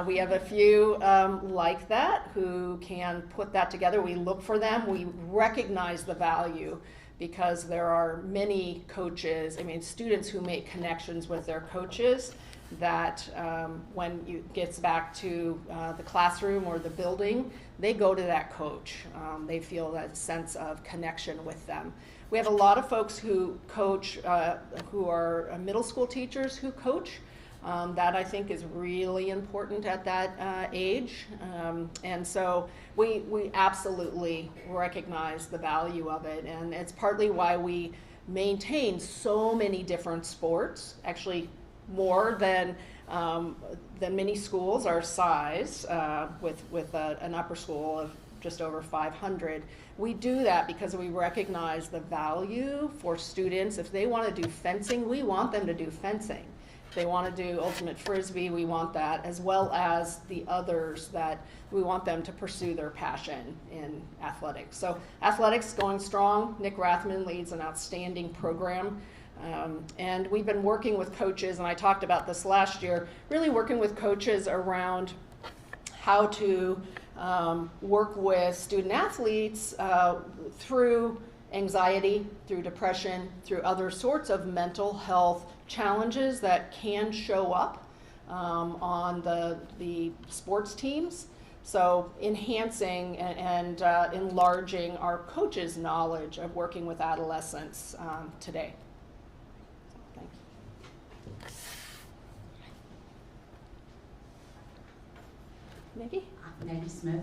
We have a few like that who can put that together. We look for them. We recognize the value because there are many coaches, students who make connections with their coaches that when it gets back to the classroom or the building, they go to that coach. They feel that sense of connection with them. We have a lot of folks who coach, who are middle school teachers who coach. That I think is really important at that age. And so we absolutely recognize the value of it. And it's partly why we maintain so many different sports, actually more than many schools our size, with an upper school of just over 500. We do that because we recognize the value for students. If they want to do fencing, we want them to do fencing. If they want to do ultimate frisbee, we want that, as well as the others that we want them to pursue their passion in athletics. So athletics going strong. Nick Rathman leads an outstanding program. And we've been working with coaches, and I talked about this last year, really working with coaches around how to work with student athletes through anxiety, through depression, through other sorts of mental health challenges that can show up on the sports teams. So enhancing and enlarging our coaches' knowledge of working with adolescents today. Maggie? Maggie Smith,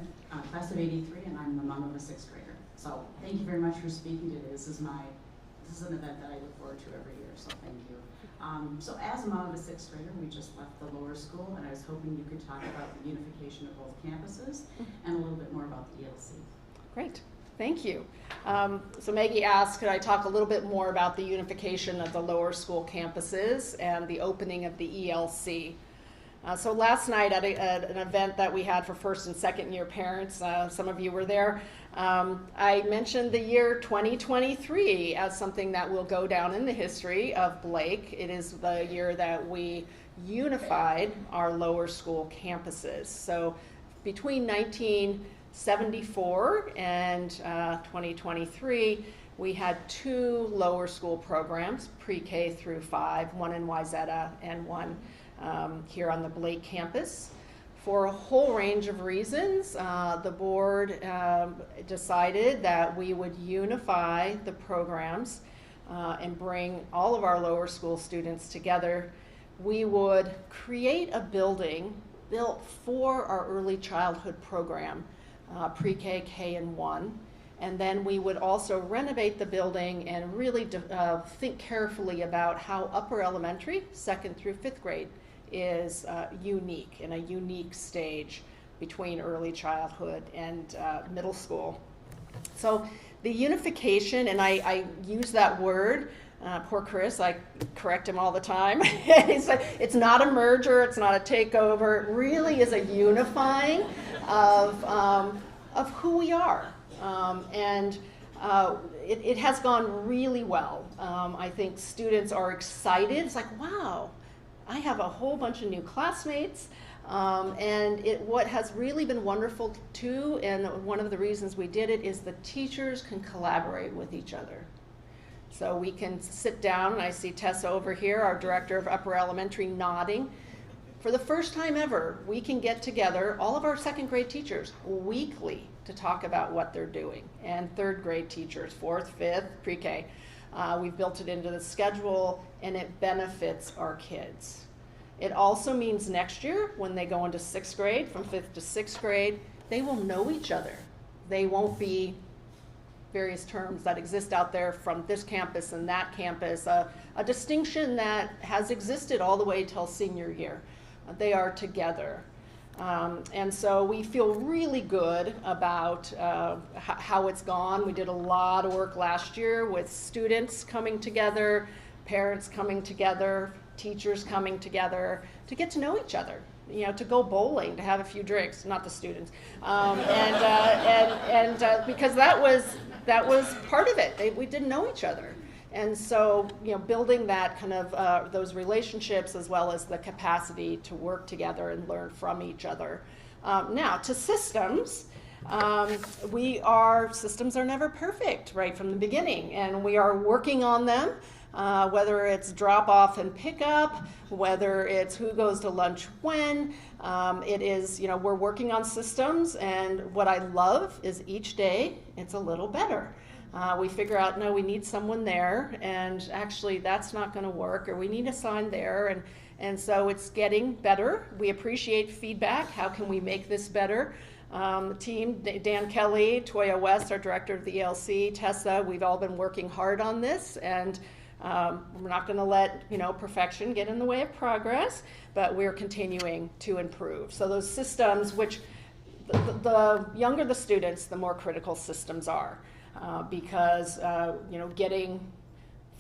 class of '83, and I'm the mom of a 6th grader. So thank you very much for speaking today. This is an event that I look forward to every year, so thank you. So as a mom of a 6th grader, we just left the lower school, and I was hoping you could talk about the unification of both campuses and a little bit more about the ELC. Great. Thank you. So Maggie asked, could I talk a little bit more about the unification of the lower school campuses and the opening of the ELC? So last night at an event that we had for first and second year parents, some of you were there, I mentioned the year 2023 as something that will go down in the history of Blake. It is the year that we unified our lower school campuses. So between 1974 and 2023, we had 2 lower school programs, pre-K through 5, one in Wayzata and one here on the Blake campus. For a whole range of reasons, the board decided that we would unify the programs and bring all of our lower school students together. We would create a building built for our early childhood program, pre-K, K, and 1. And then we would also renovate the building and really think carefully about how upper elementary, 2nd through 5th grade, is unique, in a unique stage between early childhood and middle school. So the unification, and I use that word, poor Chris, I correct him all the time. It's not a merger, it's not a takeover, it really is a unifying of who we are. It has gone really well. I think students are excited. It's like, wow, I have a whole bunch of new classmates. What has really been wonderful too, and one of the reasons we did it, is the teachers can collaborate with each other. So we can sit down, and I see Tessa over here, our director of upper elementary, nodding. For the first time ever, we can get together, all of our 2nd grade teachers, weekly to talk about what they're doing. And 3rd grade teachers, 4th, 5th, pre-K. We've built it into the schedule, and it benefits our kids. It also means next year, when they go into 6th grade, from 5th to 6th grade, they will know each other. They won't be various terms that exist out there from this campus and that campus, a distinction that has existed all the way till senior year. They are together. And so we feel really good about how it's gone. We did a lot of work last year with students coming together, parents coming together, teachers coming together to get to know each other, you know, to go bowling, to have a few drinks, not the students, because that was part of it. We didn't know each other. And so, you know, building that kind of those relationships, as well as the capacity to work together and learn from each other. Now, to systems, systems are never perfect right from the beginning, and we are working on them. Whether it's drop off and pick up, whether it's who goes to lunch when, it is, you know, we're working on systems, and what I love is each day it's a little better. We figure out, no, we need someone there, and actually that's not going to work, or we need a sign there, and so it's getting better. We appreciate feedback. How can we make this better? The team, Dan Kelly, Toya West, our director of the ELC, Tessa, we've all been working hard on this, and we're not going to let, you know, perfection get in the way of progress, but we're continuing to improve. So those systems, which the younger the students, the more critical systems are. Because you know, getting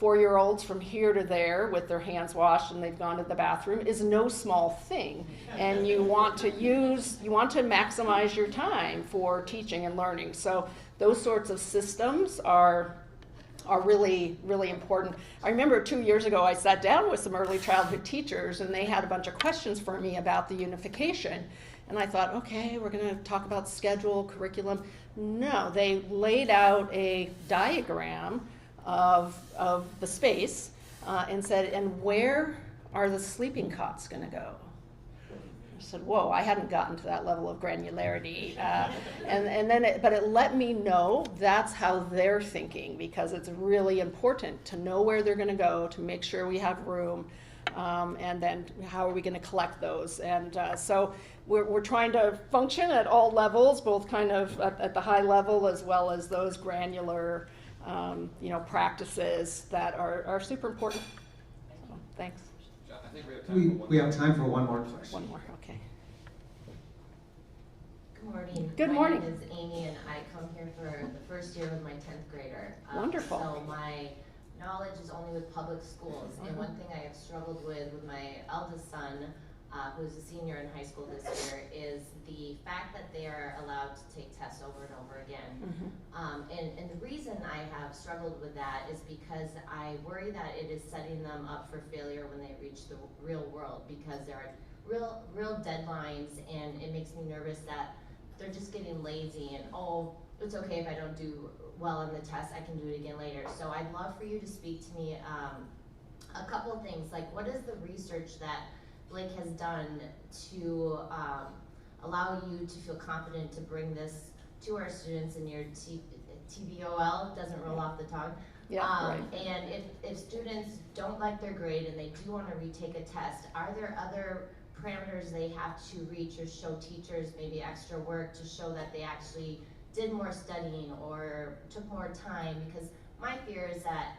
4-year-olds from here to there with their hands washed and they've gone to the bathroom is no small thing, and you want to maximize your time for teaching and learning. So those sorts of systems are really, really important. I remember 2 years ago I sat down with some early childhood teachers, and they had a bunch of questions for me about the unification. And I thought, okay, we're going to talk about schedule, curriculum. No, they laid out a diagram of the space and said, and where are the sleeping cots going to go? I said, whoa, I hadn't gotten to that level of granularity. But it let me know that's how they're thinking, because it's really important to know where they're going to go, to make sure we have room, and then how are we going to collect those. And so we're trying to function at all levels, both kind of at the high level as well as those granular you know, practices that are super important. So, thanks. John, I think we have time for one more question. One more, okay. Good morning. Good morning. My name is Amy, and I come here for the first year with my 10th grader. Wonderful. So my knowledge is only with public schools, and one thing I have struggled with my eldest son, who's a senior in high school this year, is the fact that they are allowed to take tests over and over again. And the reason I have struggled with that is because I worry that it is setting them up for failure when they reach the real world, because there are real deadlines, and it makes me nervous that they're just getting lazy and, oh, it's okay if I don't do well on the test, I can do it again later. So I'd love for you to speak to me a couple of things, like what is the research that Blake has done to allow you to feel confident to bring this to our students in your TBOL, doesn't roll off the tongue. Yeah, right. And if students don't like their grade and they do want to retake a test, are there other parameters they have to reach or show teachers maybe extra work to show that they actually did more studying or took more time? Because my fear is that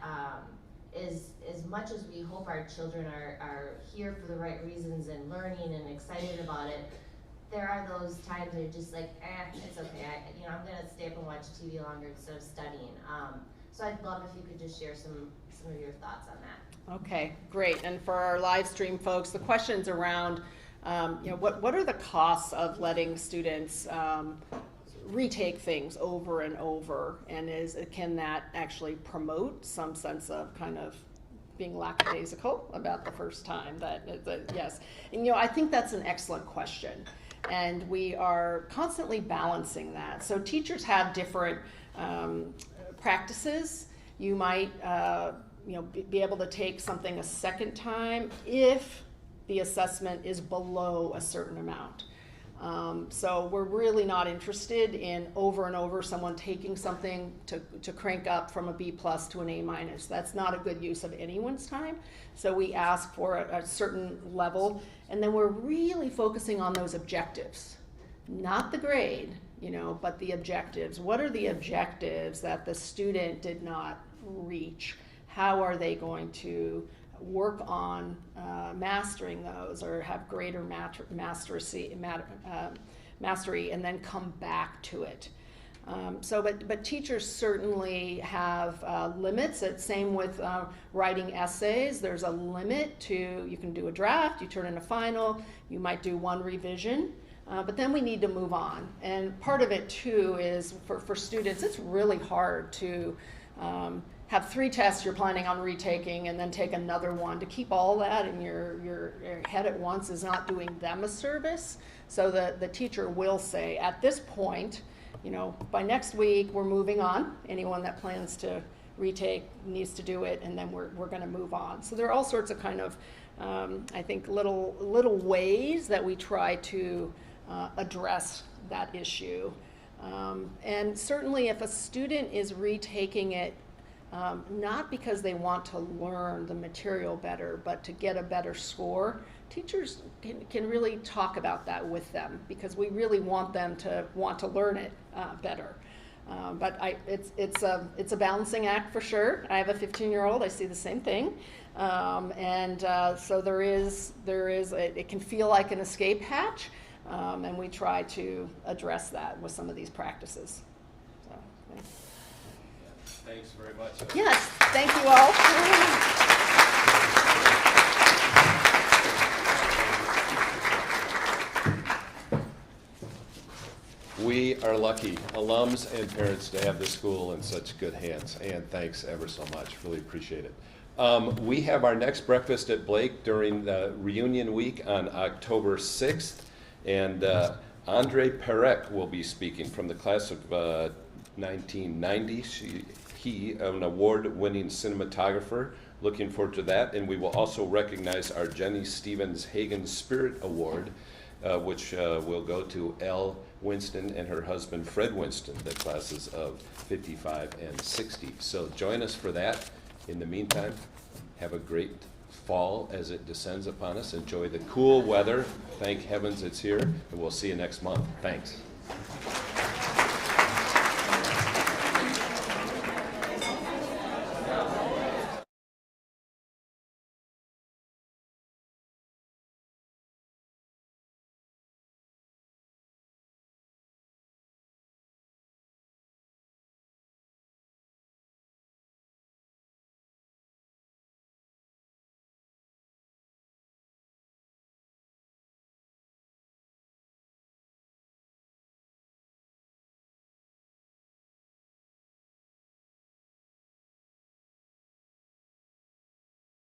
as much as we hope our children are here for the right reasons and learning and excited about it, there are those times they're just like, it's okay, I'm gonna stay up and watch TV longer instead of studying. So I'd love if you could just share some of your thoughts on that. Okay, great. And for our live stream folks, the question's around, what are the costs of letting students retake things over and over, and can that actually promote some sense of kind of being lackadaisical about the first time? Yes. And I think that's an excellent question, and we are constantly balancing that. So teachers have different practices. You might be able to take something a second time if the assessment is below a certain amount. So we're really not interested in over and over someone taking something to crank up from a B+ to an A-. That's not a good use of anyone's time. So we ask for a certain level, and then we're really focusing on those objectives, not the grade, but the objectives. What are the objectives that the student did not reach? How are they going to work on mastering those or have greater mastery and then come back to it? But teachers certainly have limits. It's same with writing essays. There's a limit to, you can do a draft, you turn in a final, you might do one revision. But then we need to move on. And part of it too is for students, it's really hard to have 3 tests you're planning on retaking and then take another one. To keep all that in your head at once is not doing them a service. So the teacher will say, at this point, by next week we're moving on. Anyone that plans to retake needs to do it, and then we're going to move on. So there are all sorts of kind of, I think, little ways that we try to address that issue. And certainly if a student is retaking it not because they want to learn the material better, but to get a better score, teachers can really talk about that with them, because we really want them to want to learn it better. But it's a balancing act for sure. I have a 15-year-old. I see the same thing, so it can feel like an escape hatch, and we try to address that with some of these practices. So, thanks. Thanks very much. Yes, thank you all. We are lucky, alums and parents, to have this school in such good hands, and thanks ever so much. Really appreciate it. We have our next breakfast at Blake during the reunion week on October 6th, and Andre Perec will be speaking from the class of 1990. He, an award-winning cinematographer. Looking forward to that, and we will also recognize our Jenny Stevens Hagen Spirit Award, which will go to Elle Winston and her husband Fred Winston, the classes of 55 and 60. So join us for that. In the meantime, have a great fall as it descends upon us. Enjoy the cool weather. Thank heavens it's here, and we'll see you next month. Thanks.